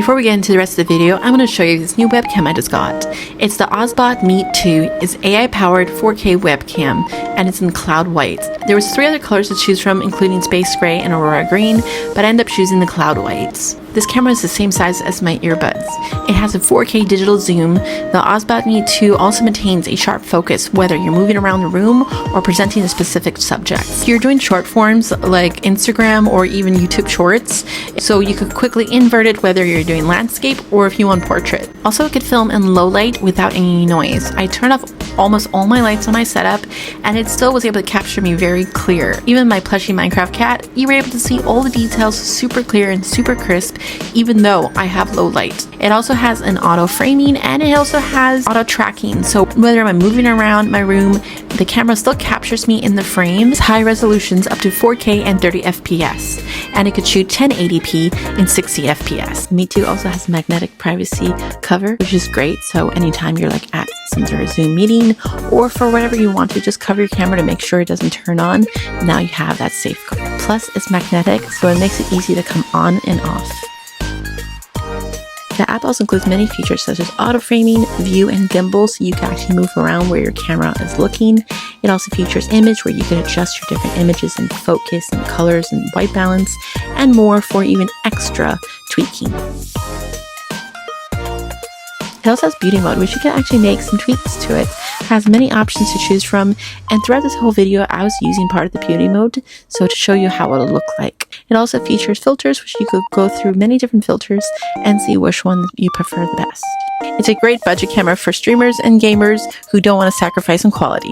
Before we get into the rest of the video, I'm going to show you this new webcam I just got. It's the OBSBOT Meet2. It's AI-powered 4K webcam, and it's in cloud white. There was 3 other colors to choose from, including space gray and aurora green, but I ended up choosing the cloud whites. This camera is the same size as my earbuds. It has a 4K digital zoom. The OBSBOT Meet2 also maintains a sharp focus whether you're moving around the room or presenting a specific subject. If you're doing short forms like Instagram or even YouTube Shorts, so you could quickly invert it whether you're doing landscape or if you want portrait. Also, it could film in low light without any noise. I turned off almost all my lights on my setup and it still was able to capture me very clear. Even my plushy Minecraft cat, you were able to see all the details super clear and super crisp, even though I have low light. It also has an auto framing and it also has auto tracking, so whether I'm moving around my room, the camera still captures me in the frames. High resolutions up to 4K and 30 FPS, and it could shoot 1080p in 60 FPS. Meet2 also has magnetic privacy cover, which is great, so anytime you're like at some sort of Zoom meeting or for whatever you want to, just cover your camera to make sure it doesn't turn on. Now you have that safeguard. Plus, it's magnetic, so it makes it easy to come on and off. The app also includes many features such as auto framing, view, and gimbal, so you can actually move around where your camera is looking. It also features image where you can adjust your different images in focus and colors and white balance and more for even extra tweaking. It also has beauty mode, which you can actually make some tweaks to it. It has many options to choose from, and throughout this whole video I was using part of the beauty mode, so to show you how it'll look like. It also features filters, which you could go through many different filters and see which one you prefer the best. It's a great budget camera for streamers and gamers who don't want to sacrifice on quality.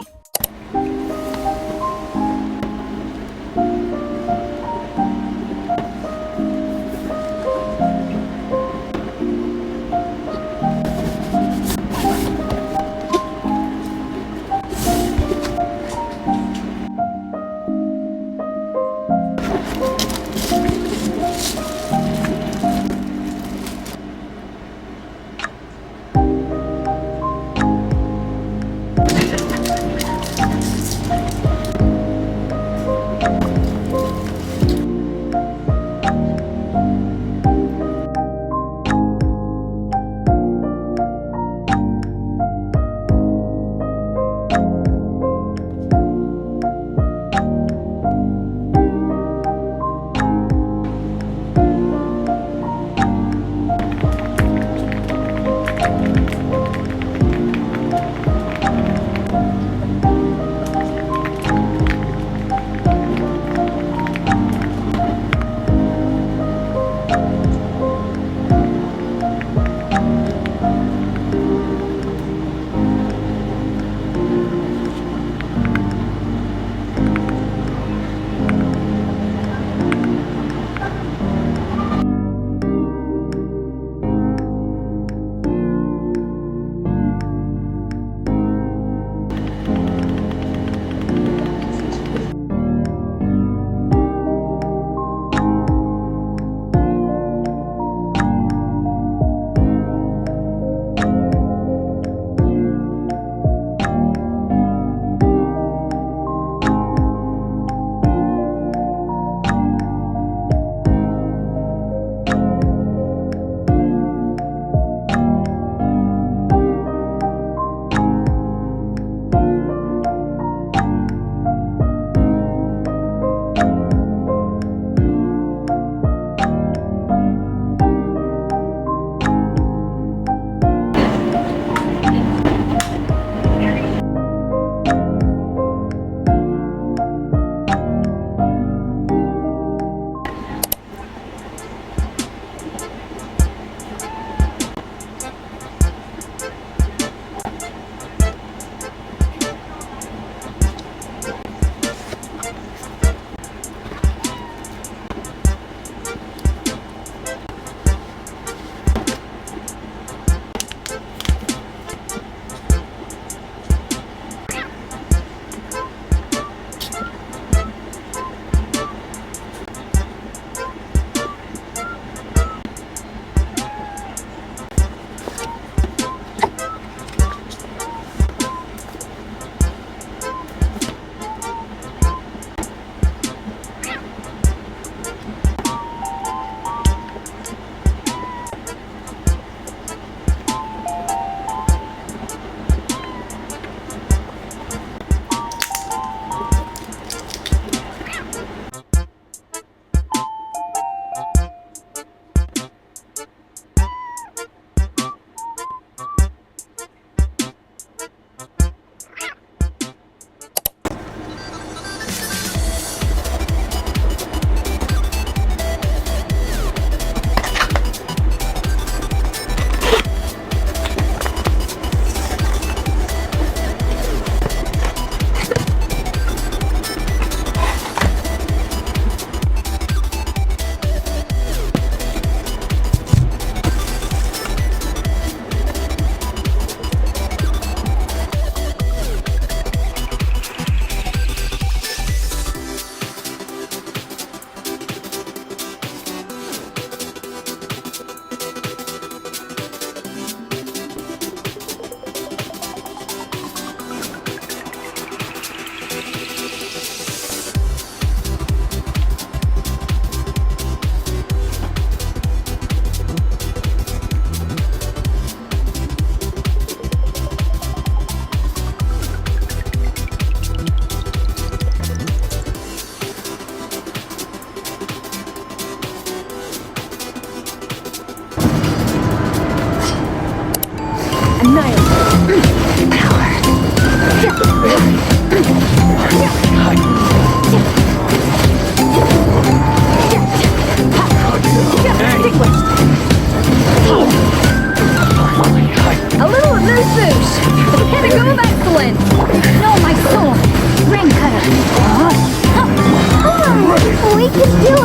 We can do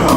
it!